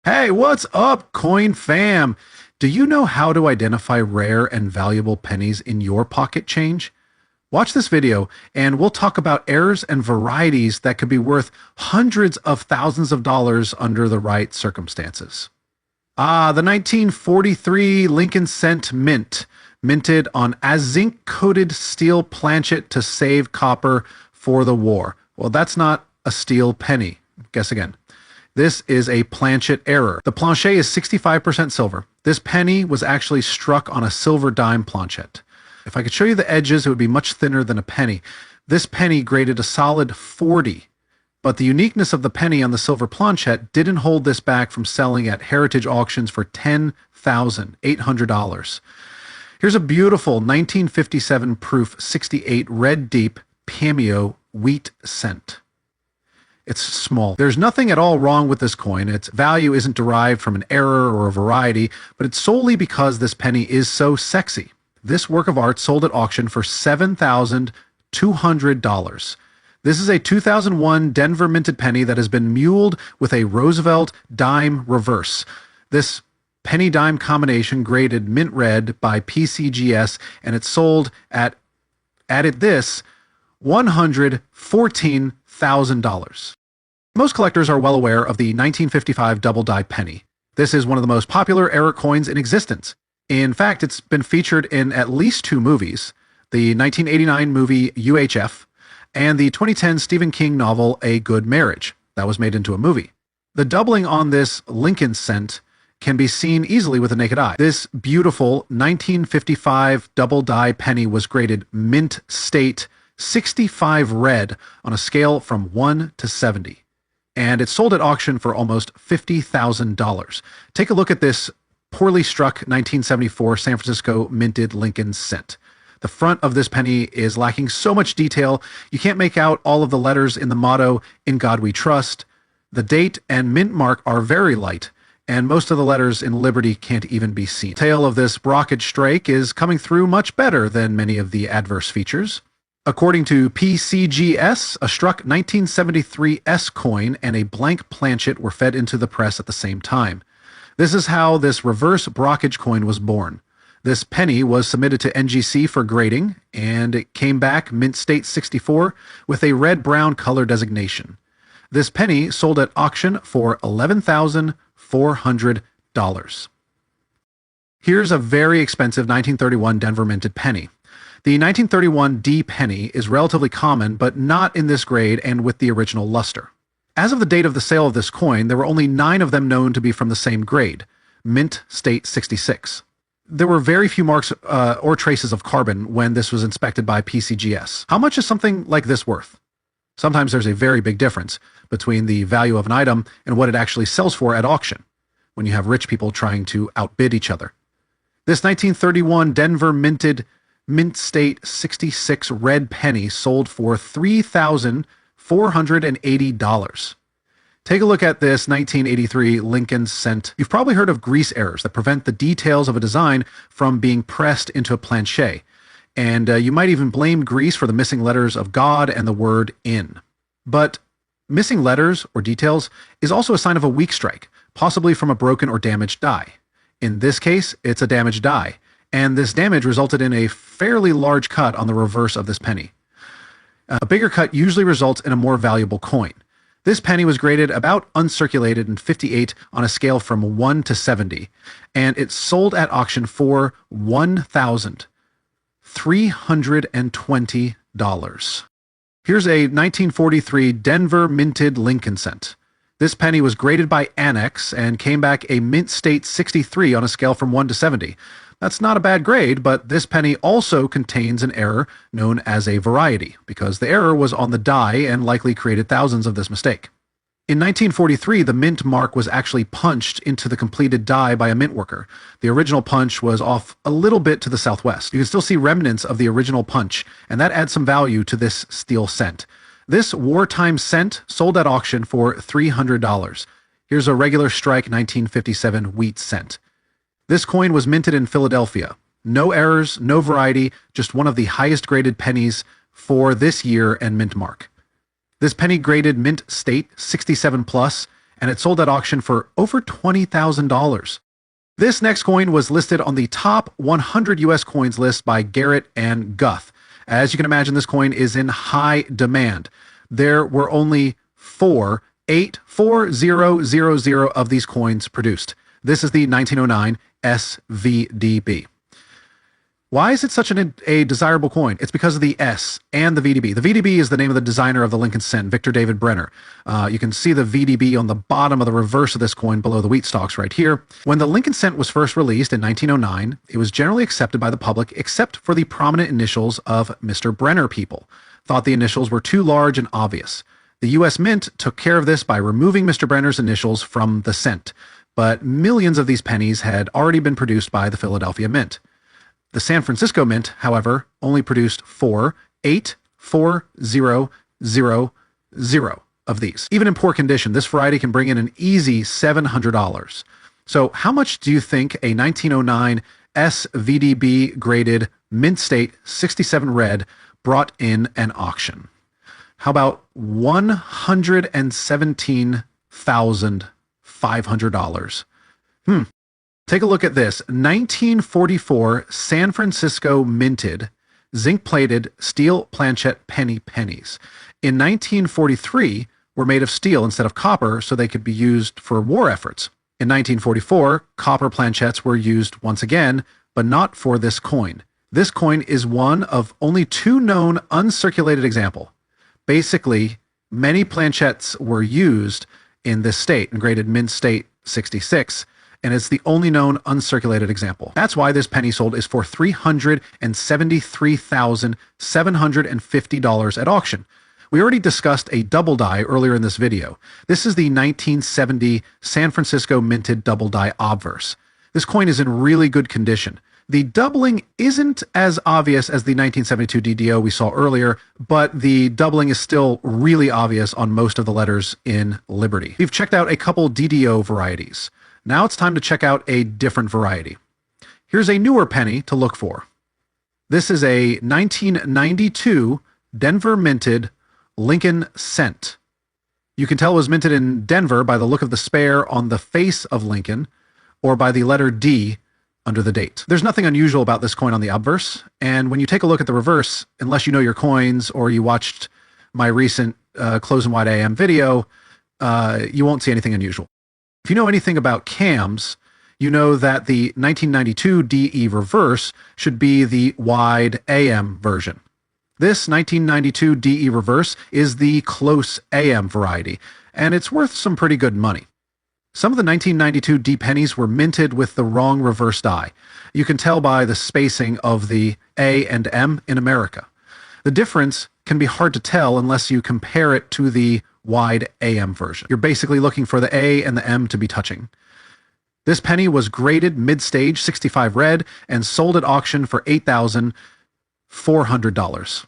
Hey, what's up, Coin fam? Do you know how to identify rare and valuable pennies in your pocket change? Watch this video and we'll talk about errors and varieties that could be worth hundreds of thousands of dollars under the right circumstances. The 1943 Lincoln Cent Mint, minted on zinc-coated steel planchet to save copper for the war. Well, that's not a steel penny. Guess again. This is a planchet error. The planchet is 65% silver. This penny was actually struck on a silver dime planchet. If I could show you the edges, it would be much thinner than a penny. This penny graded a solid 40, but the uniqueness of the penny on the silver planchet didn't hold this back from selling at heritage auctions for $10,800. Here's a beautiful 1957 proof 68 red deep cameo wheat cent. It's small. There's nothing at all wrong with this coin. Its value isn't derived from an error or a variety, but it's solely because this penny is so sexy. This work of art sold at auction for $7,200. This is a 2001 Denver minted penny that has been muled with a Roosevelt dime reverse. This penny dime combination graded mint red by PCGS, and it's sold at this $114,000. Most collectors are well aware of the 1955 double die penny. This is one of the most popular error coins in existence. In fact, it's been featured in at least two movies, the 1989 movie UHF and the 2010 Stephen King novel A Good Marriage, that was made into a movie. The doubling on this Lincoln cent can be seen easily with the naked eye. This beautiful 1955 double die penny was graded mint state 65 red on a scale from 1 to 70. And it sold at auction for almost $50,000. Take a look at this poorly struck 1974 San Francisco minted Lincoln cent. The front of this penny is lacking so much detail, you can't make out all of the letters in the motto, "In God We Trust." The date and mint mark are very light, and most of the letters in Liberty can't even be seen. The tail of this brockage strike is coming through much better than many of the adverse features. According to PCGS, a struck 1973 S coin and a blank planchet were fed into the press at the same time. This is how this reverse brockage coin was born. This penny was submitted to NGC for grading, and it came back mint state 64 with a red-brown color designation. This penny sold at auction for $11,400. Here's a very expensive 1931 Denver minted penny. The 1931 D penny is relatively common, but not in this grade and with the original luster. As of the date of the sale of this coin, there were only 9 of them known to be from the same grade, mint state 66. There were very few marks or traces of carbon when this was inspected by PCGS. How much is something like this worth? Sometimes there's a very big difference between the value of an item and what it actually sells for at auction, when you have rich people trying to outbid each other. This 1931 Denver minted mint state 66 red penny sold for $3,480. Take a look at this 1983 Lincoln cent. You've probably heard of grease errors that prevent the details of a design from being pressed into a planchet. And you might even blame grease for the missing letters of God and the word in. But missing letters or details is also a sign of a weak strike, possibly from a broken or damaged die. In this case, it's a damaged die, and this damage resulted in a fairly large cut on the reverse of this penny. A bigger cut usually results in a more valuable coin. This penny was graded about uncirculated in 58 on a scale from 1 to 70, and it sold at auction for $1,320. Here's a 1943 Denver minted Lincoln cent. This penny was graded by Annex and came back a mint state 63 on a scale from 1 to 70. That's not a bad grade, but this penny also contains an error known as a variety, because the error was on the die and likely created thousands of this mistake. In 1943, the mint mark was actually punched into the completed die by a mint worker. The original punch was off a little bit to the southwest. You can still see remnants of the original punch, and that adds some value to this steel cent. This wartime cent sold at auction for $300. Here's a regular strike 1957 wheat cent. This coin was minted in Philadelphia. No errors, no variety, just one of the highest graded pennies for this year and mint mark. This penny graded mint state 67 plus and it sold at auction for over $20,000. This next coin was listed on the top 100 US coins list by Garrett and Guth. As you can imagine, this coin is in high demand. There were only 4000 of these coins produced. This is the 1909 S VDB. Why is it such a desirable coin? It's because of the S and the VDB. The VDB is the name of the designer of the Lincoln cent, Victor David Brenner. You can see the VDB on the bottom of the reverse of this coin below the wheat stalks right here. When the Lincoln cent was first released in 1909, it was generally accepted by the public except for the prominent initials of Mr. Brenner people. Thought the initials were too large and obvious. The US Mint took care of this by removing Mr. Brenner's initials from the cent, but millions of these pennies had already been produced by the Philadelphia Mint. The San Francisco Mint, however, only produced 4,840,000 of these. Even in poor condition, this variety can bring in an easy $700. So how much do you think a 1909 SVDB graded Mint State 67 red brought in an auction? How about $117,500? Take a look at this. 1944 San Francisco minted, zinc-plated steel planchet pennies. In 1943, were made of steel instead of copper so they could be used for war efforts. In 1944, copper planchets were used once again, but not for this coin. This coin is one of only two known uncirculated examples. Basically, many planchets were used in this state, and graded Mint State 66, and it's the only known uncirculated example. That's why this penny sold is for $373,750 at auction. We already discussed a double die earlier in this video. This is the 1970 San Francisco minted double die obverse. This coin is in really good condition. The doubling isn't as obvious as the 1972 DDO we saw earlier, but the doubling is still really obvious on most of the letters in Liberty. We've checked out a couple DDO varieties. Now it's time to check out a different variety. Here's a newer penny to look for. This is a 1992 Denver minted Lincoln cent. You can tell it was minted in Denver by the look of the spare on the face of Lincoln, or by the letter D under the date. There's nothing unusual about this coin on the obverse, and when you take a look at the reverse, unless you know your coins or you watched my recent Close and Wide AM video, you won't see anything unusual. If you know anything about cams, you know that the 1992 DE reverse should be the wide AM version. This 1992 DE reverse is the close AM variety, and it's worth some pretty good money. Some of the 1992 D pennies were minted with the wrong reverse die. You can tell by the spacing of the A and M in America. The difference can be hard to tell unless you compare it to the wide AM version. You're basically looking for the A and the M to be touching. This penny was graded mid-stage 65 red and sold at auction for $8,400.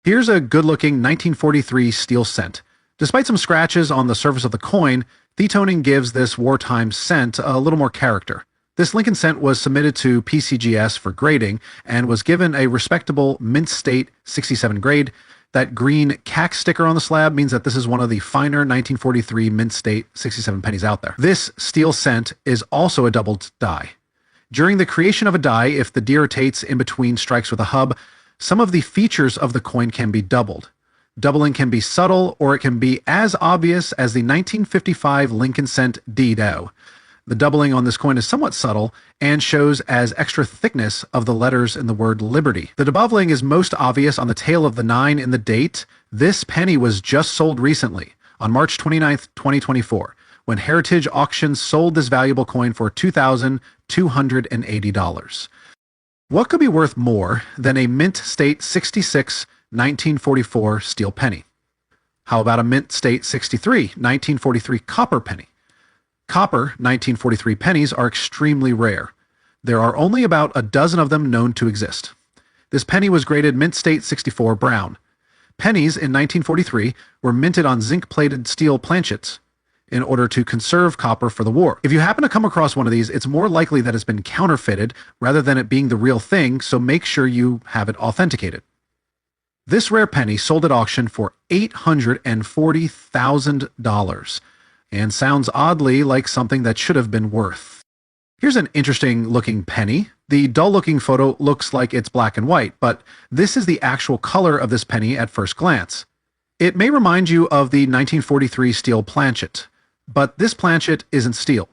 Here's a good-looking 1943 steel cent. Despite some scratches on the surface of the coin, detoning gives this wartime cent a little more character. This Lincoln cent was submitted to PCGS for grading and was given a respectable Mint State 67 grade. That green CAC sticker on the slab means that this is one of the finer 1943 Mint State 67 pennies out there. This steel cent is also a doubled die. During the creation of a die, if the D rotates in between strikes with a hub, some of the features of the coin can be doubled. Doubling can be subtle, or it can be as obvious as the 1955 Lincoln cent D-Do. The doubling on this coin is somewhat subtle and shows as extra thickness of the letters in the word Liberty. The doubling is most obvious on the tail of the 9 in the date. This penny was just sold recently, on March 29th, 2024, when Heritage Auctions sold this valuable coin for $2,280. What could be worth more than a Mint State 66 1944 steel penny? How about a Mint State 63 1943 copper penny? Copper 1943 pennies are extremely rare. There are only about a dozen of them known to exist. This penny was graded Mint State 64 brown. Pennies in 1943 were minted on zinc-plated steel planchets in order to conserve copper for the war. If you happen to come across one of these, it's more likely that it's been counterfeited rather than it being the real thing, so make sure you have it authenticated. This rare penny sold at auction for $840,000. and sounds oddly like something that should have been worth. Here's an interesting looking penny. The dull looking photo looks like it's black and white, but this is the actual color of this penny at first glance. It may remind you of the 1943 steel planchet, but this planchet isn't steel.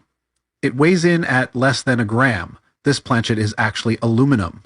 It weighs in at less than a gram. This planchet is actually aluminum.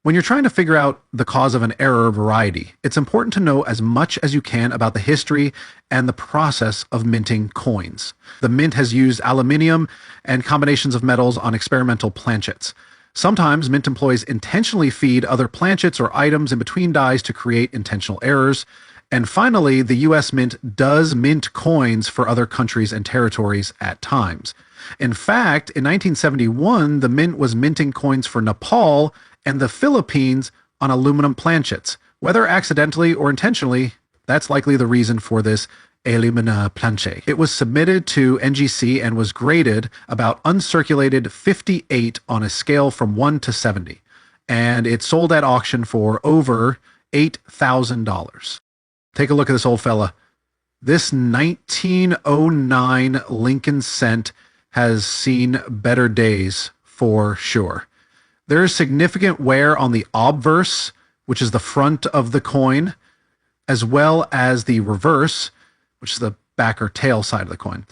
When you're trying to figure out the cause of an error variety, it's important to know as much as you can about the history and the process of minting coins. The mint has used aluminium and combinations of metals on experimental planchets. Sometimes mint employees intentionally feed other planchets or items in between dies to create intentional errors. And finally, the US Mint does mint coins for other countries and territories at times. In fact, in 1971, the mint was minting coins for Nepal and the Philippines on aluminum planchets. Whether accidentally or intentionally, that's likely the reason for this alumina planchet. It was submitted to NGC and was graded about uncirculated 58 on a scale from 1 to 70. And it sold at auction for over $8,000. Take a look at this old fella. This 1909 Lincoln cent has seen better days for sure. There is significant wear on the obverse, which is the front of the coin, as well as the reverse, which is the back or tail side of the coin.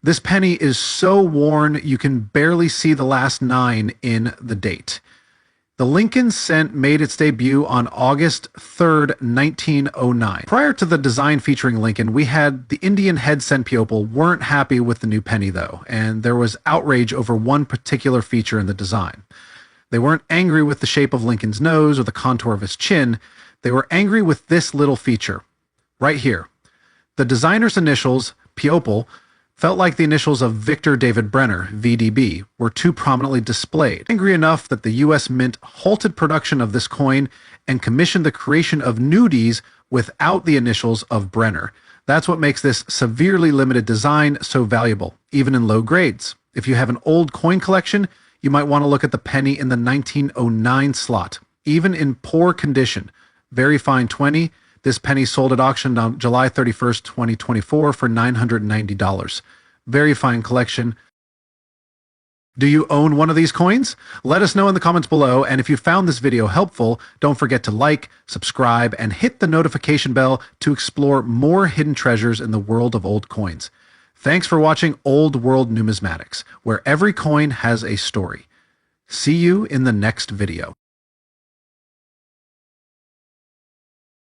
This penny is so worn you can barely see the last 9 in the date. The Lincoln cent made its debut on August 3rd, 1909. Prior to the design featuring Lincoln, we had the Indian head cent people weren't happy with the new penny though, and there was outrage over one particular feature in the design. They weren't angry with the shape of Lincoln's nose or the contour of his chin. They were angry with this little feature, right here. The designer's initials, Pupil, felt like the initials of Victor David Brenner, VDB, were too prominently displayed. Angry enough that the US Mint halted production of this coin and commissioned the creation of nudies without the initials of Brenner. That's what makes this severely limited design so valuable, even in low grades. If you have an old coin collection, you might want to look at the penny in the 1909 slot. Even in poor condition, very fine 20, this penny sold at auction on July 31st, 2024 for $990. Very fine collection. Do you own one of these coins? Let us know in the comments below, and if you found this video helpful, don't forget to like, subscribe, and hit the notification bell to explore more hidden treasures in the world of old coins. Thanks for watching Old World Numismatics, where every coin has a story. See you in the next video.